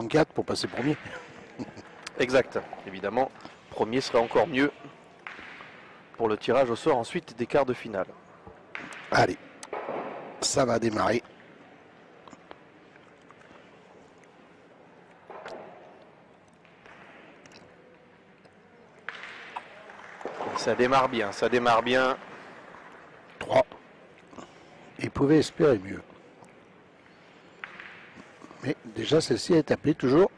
64 pour passer premier. Exact, évidemment. Premier serait encore mieux pour le tirage au sort ensuite des quarts de finale. Allez, ça va démarrer. Ça démarre bien, ça démarre bien. 3. Il pouvait espérer mieux. Mais déjà, celle-ci est tapée toujours.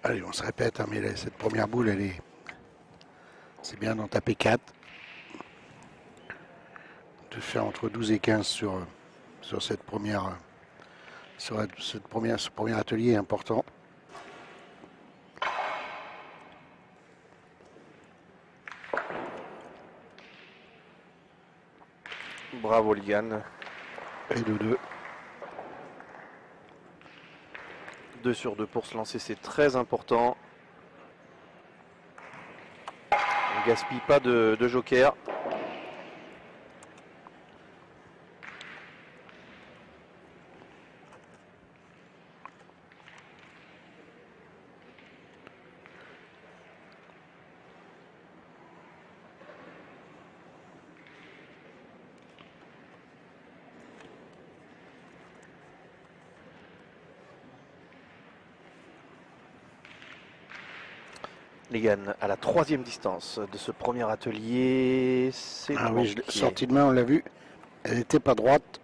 Allez, on se répète, hein, mais là, cette première boule, elle est... C'est bien d'en taper 4. De faire entre 12 et 15 sur cette première... ce premier atelier important. Bravo Liane. Et de 2. 2 sur 2 pour se lancer, c'est très important. On ne gaspille pas de joker. Liane à la 3e distance de ce premier atelier. C'est oui, je l'ai sorti de main, on l'a vu. Elle n'était pas droite.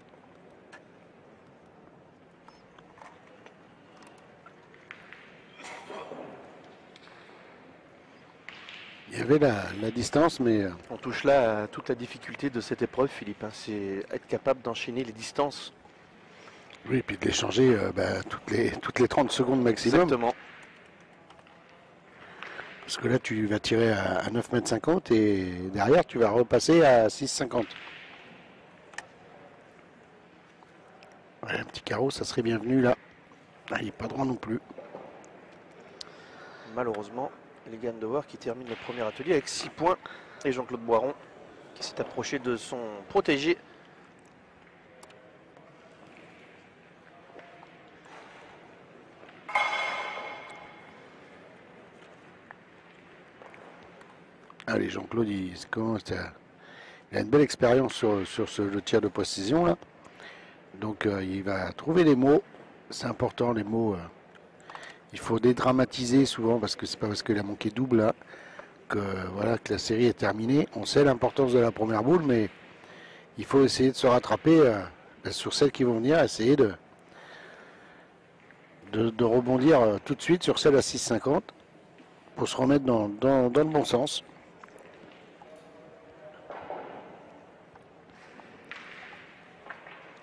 Il y avait la distance, mais... On touche là à toute la difficulté de cette épreuve, Philippe. Hein. C'est être capable d'enchaîner les distances. Oui, et puis de les changer toutes les 30 secondes maximum. Exactement. Parce que là, tu vas tirer à 9,50 m et derrière, tu vas repasser à 6,50. Ouais, un petit carreau, ça serait bienvenu là. Ah, il n'est pas droit non plus. Malheureusement, Liane Devoir qui termine le premier atelier avec 6 points. Et Jean-Claude Boiron qui s'est approché de son protégé. Allez, Jean-Claude, il a une belle expérience sur le tir de précision là. Donc il va trouver les mots. C'est important, les mots. Il faut dédramatiser souvent parce que c'est pas parce qu'il a manqué double là que la série est terminée. On sait l'importance de la première boule, mais il faut essayer de se rattraper sur celles qui vont venir, essayer de rebondir tout de suite sur celle à 6,50 pour se remettre dans le bon sens.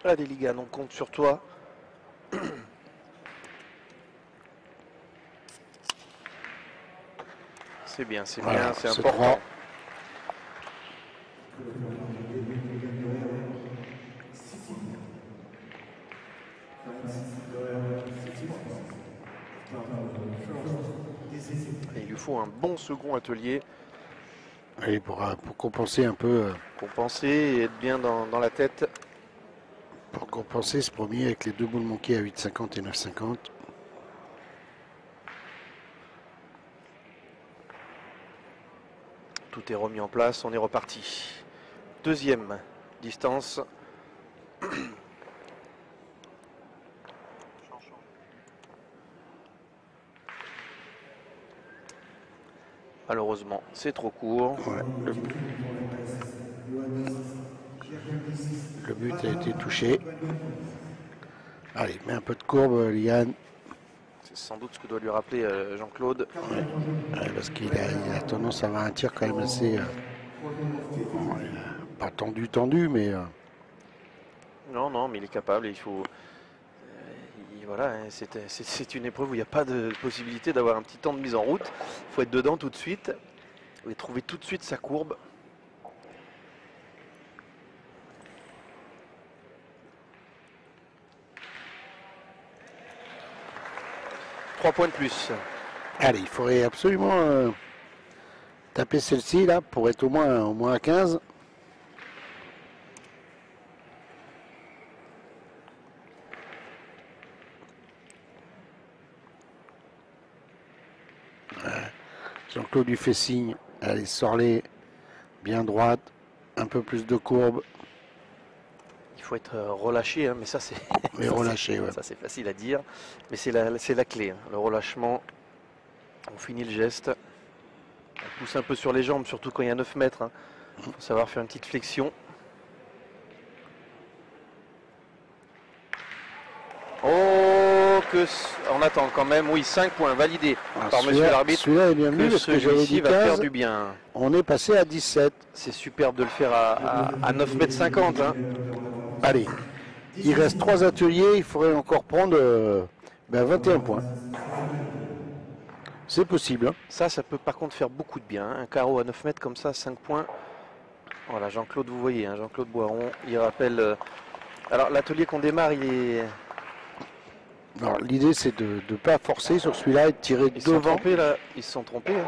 Allez Liane, on compte sur toi. C'est bien, c'est bien, c'est important. Et il lui faut un bon second atelier. Et pour compenser un peu. Compenser et être bien dans la tête. Pour compenser ce premier avec les deux boules manquées à 8,50 et 9,50. Tout est remis en place, on est reparti. Deuxième distance. Malheureusement, c'est trop court. Ouais, le but a été touché. Allez, mets un peu de courbe, Liane. C'est sans doute ce que doit lui rappeler Jean-Claude. Ouais, parce qu'il a tendance à avoir un tir quand même assez... pas tendu, mais... Non, mais il est capable et il faut... voilà, hein, c'est une épreuve où il n'y a pas de possibilité d'avoir un petit temps de mise en route. Il faut être dedans tout de suite et trouver tout de suite sa courbe. Trois points de plus. Allez, il faudrait absolument taper celle-ci là pour être au moins à 15. Jean-Claude lui fait signe. Allez, sors-les. Bien droite. Un peu plus de courbe. Il faut être relâché, hein, mais ça c'est Mais relâché, ouais. ça c'est facile à dire, mais c'est la clé, hein. Le relâchement, on finit le geste, on pousse un peu sur les jambes, surtout quand il y a 9 mètres. Il faut savoir faire une petite flexion. Oh, on attend quand même, oui, 5 points validés par monsieur l'arbitre. Celui-là est bienvenu parce que j'avais dit va faire 15. du bien. On est passé à 17. C'est superbe de le faire à 9 mètres 50. Hein. Allez, il reste 3 ateliers, il faudrait encore prendre 21 points. C'est possible. Hein. Ça peut par contre faire beaucoup de bien. Un carreau à 9 mètres comme ça, 5 points. Voilà, Jean-Claude, vous voyez, hein, Jean-Claude Boiron, il rappelle... alors l'atelier qu'on démarre, il est... Alors l'idée c'est de ne pas forcer sur celui-là et de tirer Ils se sont devant. trompés là, ils se sont trompés. Hein.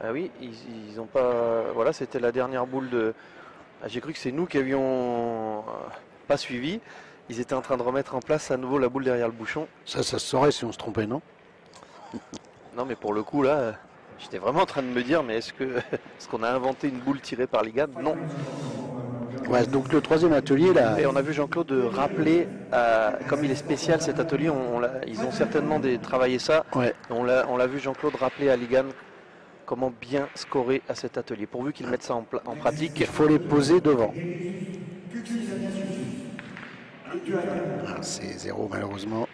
Ah oui, ils ont pas... Voilà, c'était la dernière boule de... Ah, j'ai cru que c'est nous qui avions pas suivi. Ils étaient en train de remettre en place à nouveau la boule derrière le bouchon. Ça se saurait si on se trompait, non? Non mais pour le coup là, j'étais vraiment en train de me dire, mais est-ce qu'on a inventé une boule tirée par Ligan? Non. Ouais, donc le troisième atelier là. Et on a vu Jean-Claude rappeler, comme il est spécial cet atelier, ils ont certainement travaillé ça. Ouais. On l'a vu Jean-Claude rappeler à Ligan comment bien scorer à cet atelier, pourvu qu'ils mettent ça en pratique. Il faut les poser devant. Ah, c'est 0 malheureusement.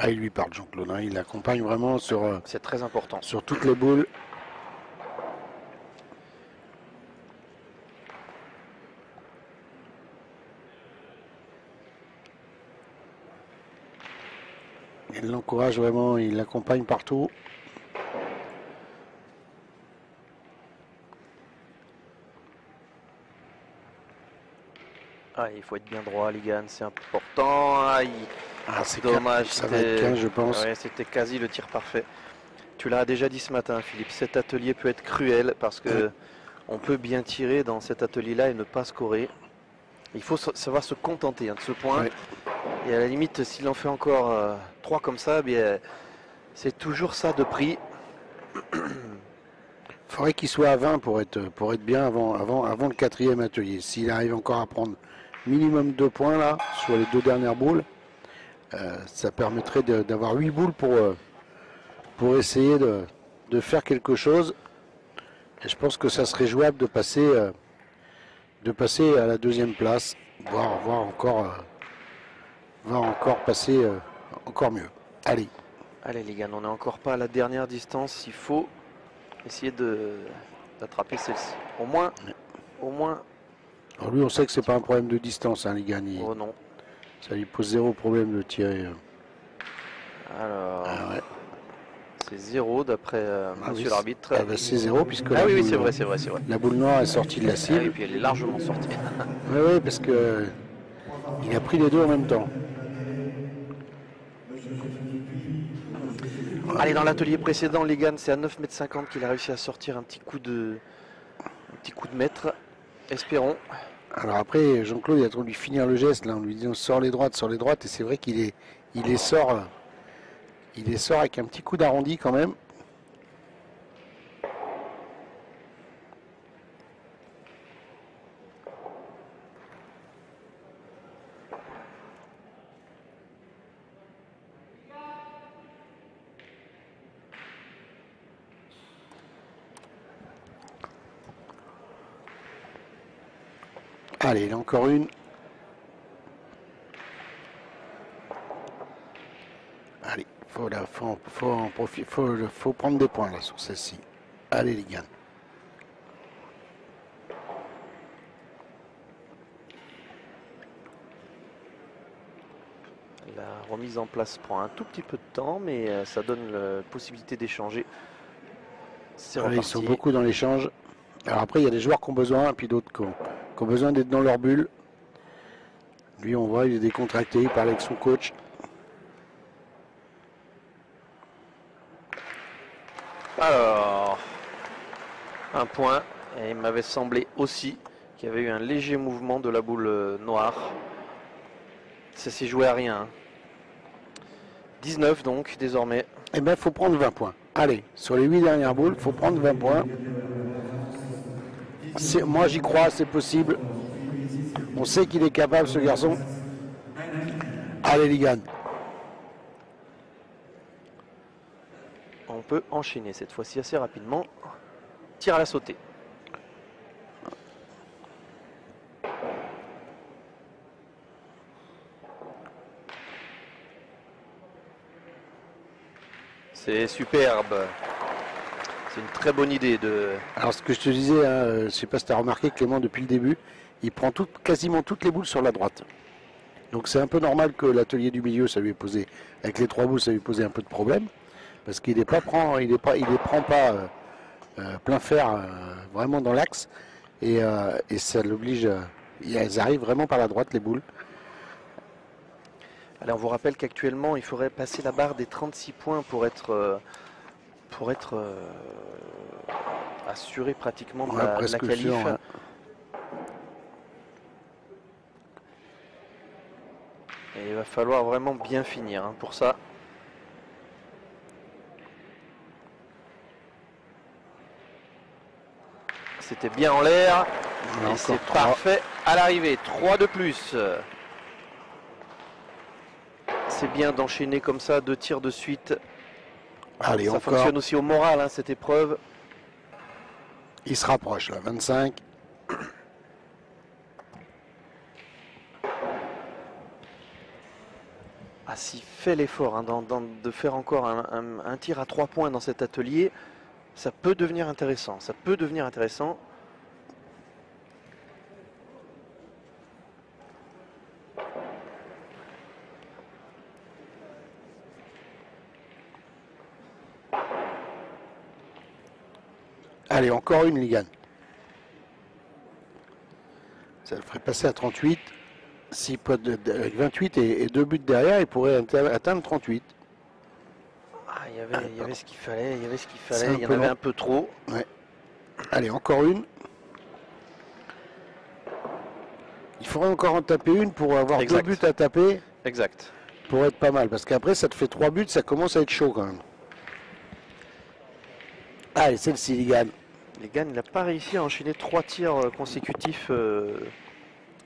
Ah, il lui parle Jean-Claude, hein. Il l'accompagne vraiment C'est très important. sur toutes les boules. Il l'encourage vraiment, il l'accompagne partout. Ah, il faut être bien droit, Ligan, c'est important. Aïe. Ah, c'est Dommage, ça va être 15, je pense. Ouais, c'était quasi le tir parfait. Tu l'as déjà dit ce matin, Philippe, cet atelier peut être cruel parce que on peut bien tirer dans cet atelier-là et ne pas scorer. Il faut savoir se contenter, hein, de ce point. Ouais. Et à la limite, s'il en fait encore 3 comme ça, bien, c'est toujours ça de prix. Il faudrait qu'il soit à 20 pour être bien avant le quatrième atelier. S'il arrive encore à prendre minimum 2 points là, sur les 2 dernières boules, ça permettrait d'avoir 8 boules pour essayer de faire quelque chose. Et je pense que ça serait jouable de passer à la deuxième place, voire encore passer encore mieux. Allez. Allez les gars, on n'est encore pas à la dernière distance. Il faut essayer d'attraper celle-ci. Au moins. Alors lui, on sait que c'est pas un problème de distance, hein, les gars. Oh non. Ça lui pose 0 problème de tirer. Alors. Ah ouais. C'est 0 d'après monsieur l'arbitre. Ah bah c'est 0 puisque oui, c'est vrai. La boule noire est sortie de la cible. Et puis elle est largement sortie. Oui, parce que il a pris les deux en même temps. Allez, dans l'atelier précédent, Ligan, c'est à 9,50 m qu'il a réussi à sortir un petit coup de mètre. Espérons. Alors après, Jean-Claude, il a trop lui finir le geste là, en lui disant sors les droites, et c'est vrai qu'il les sort avec un petit coup d'arrondi quand même. Allez, il a encore une. Allez, faut en profiter, faut prendre des points là sur celle-ci. Allez les gars. La remise en place prend un tout petit peu de temps, mais ça donne la possibilité d'échanger. Ils sont beaucoup dans l'échange. Alors après, il y a des joueurs qui ont besoin, et puis d'autres qui ont besoin d'être dans leur bulle. Lui, on voit, il est décontracté, il parle avec son coach. Alors, un point. Et il m'avait semblé aussi qu'il y avait eu un léger mouvement de la boule noire. Ça s'est joué à rien. 19 donc, désormais. Eh bien, il faut prendre 20 points. Allez, sur les 8 dernières boules, il faut prendre 20 points. Moi, j'y crois, c'est possible. On sait qu'il est capable, ce garçon. Allez, Ligan. On peut enchaîner cette fois-ci assez rapidement. Tir à la sautée. C'est superbe. C'est une très bonne idée de... Alors, ce que je te disais, hein, je ne sais pas si tu as remarqué, Clément, depuis le début, il prend quasiment toutes les boules sur la droite. Donc, c'est un peu normal que l'atelier du milieu, ça lui ait posé, avec les 3 boules, ça lui ait posé un peu de problème. Parce qu'il ne les prend pas plein fer, vraiment dans l'axe. Et ça l'oblige, elles arrivent vraiment par la droite, les boules. Allez, on vous rappelle qu'actuellement, il faudrait passer la barre des 36 points pour être assuré pratiquement de la qualif. Sûr, hein. Et il va falloir vraiment bien finir hein, pour ça. C'était bien en l'air. Et c'est parfait à l'arrivée. 3 de plus. C'est bien d'enchaîner comme ça 2 tirs de suite. Allez, ça fonctionne aussi au moral, hein, cette épreuve. Il se rapproche là, 25. Ah, s'il fait l'effort hein, de faire encore un tir à 3 points dans cet atelier, ça peut devenir intéressant. Ça peut devenir intéressant. Allez, encore une, Ligan. Ça le ferait passer à 38. S'il peut avec 28 et 2 buts derrière, il pourrait atteindre 38. Ah, il y avait ce qu'il fallait, il y en avait un peu trop. Ouais. Allez, encore une. Il faudrait encore en taper une pour avoir 2 buts à taper. Exact. Pour être pas mal, parce qu'après ça te fait 3 buts, ça commence à être chaud quand même. Allez, celle-ci, Ligan. Ligan, il n'a pas réussi à enchaîner 3 tirs consécutifs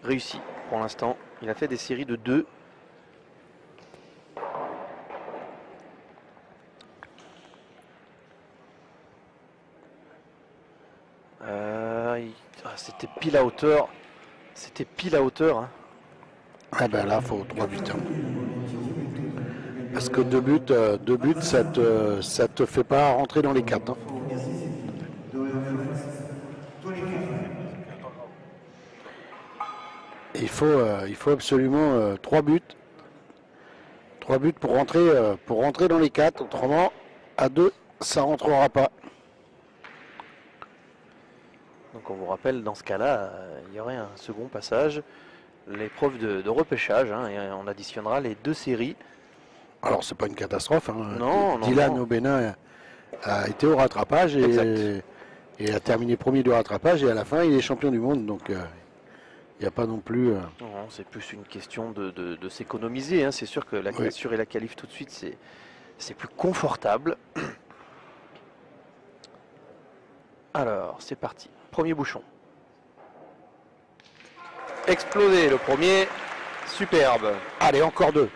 réussis pour l'instant. Il a fait des séries de 2. C'était pile à hauteur. C'était pile à hauteur. Hein. Ah ben là, il faut 3 buts. Hein. Parce que 2 buts, ça te fait pas rentrer dans les 4. Hein. Il faut absolument 3 buts. 3 buts pour rentrer dans les 4. Autrement, à 2, ça rentrera pas. Donc on vous rappelle, dans ce cas-là, il y aurait un second passage, l'épreuve de repêchage, hein, et on additionnera les 2 séries. Alors c'est pas une catastrophe. Hein. Non, Dylan Aubénin a été au rattrapage et a terminé premier du rattrapage et à la fin il est champion du monde. Donc il n'y a pas non plus... Non, c'est plus une question de s'économiser. Hein. C'est sûr que assurer la qualif tout de suite, c'est plus confortable. Alors, c'est parti. Premier bouchon. Explosé le premier. Superbe. Allez, encore 2.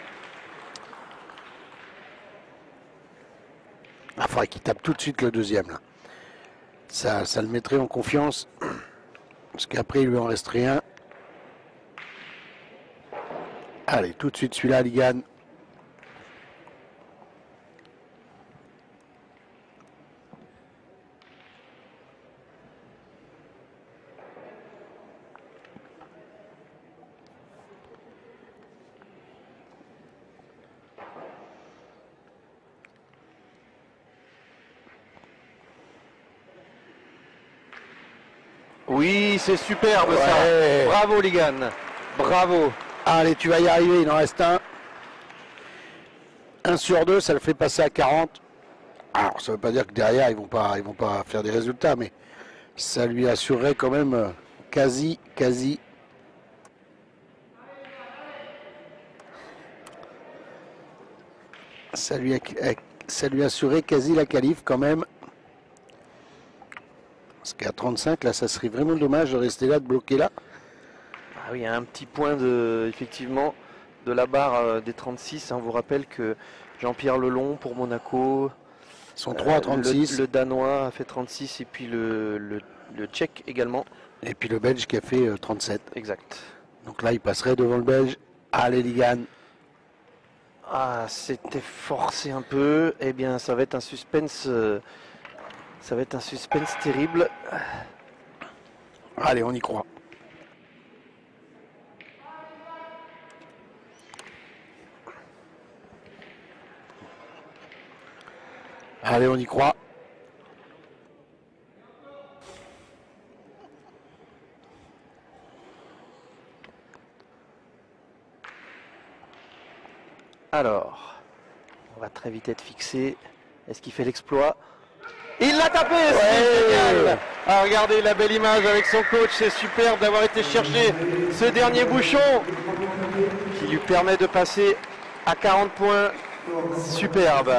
Il faudrait qu'il tape tout de suite le deuxième. Là. Ça le mettrait en confiance. Parce qu'après, il lui en reste rien. Allez, tout de suite celui-là, Ligan. Oui, c'est superbe ça. Bravo Ligan. Bravo. Allez, tu vas y arriver, il en reste un. 1 sur 2, ça le fait passer à 40. Alors, ça ne veut pas dire que derrière, ils vont pas faire des résultats, mais ça lui assurerait quand même quasi. Ça lui assurait quasi la qualif quand même. Parce qu'à 35, là, ça serait vraiment dommage de rester là, de bloquer là. Ah oui, il y a un petit point effectivement de la barre des 36. On vous rappelle que Jean-Pierre Lelon pour Monaco. Ils sont 3 à 36. Le Danois a fait 36 et puis le Tchèque également. Et puis le Belge qui a fait 37. Exact. Donc là, il passerait devant le Belge. Allez, Ligan. Ah, c'était forcé un peu. Eh bien, ça va être un suspense. Ça va être un suspense terrible. Allez, on y croit. Allez, on y croit. Alors, on va très vite être fixé. Est-ce qu'il fait l'exploit? Il l'a tapé, c'est génial. Ah, regardez la belle image avec son coach, c'est superbe d'avoir été chercher ce dernier bouchon qui lui permet de passer à 40 points. Superbe.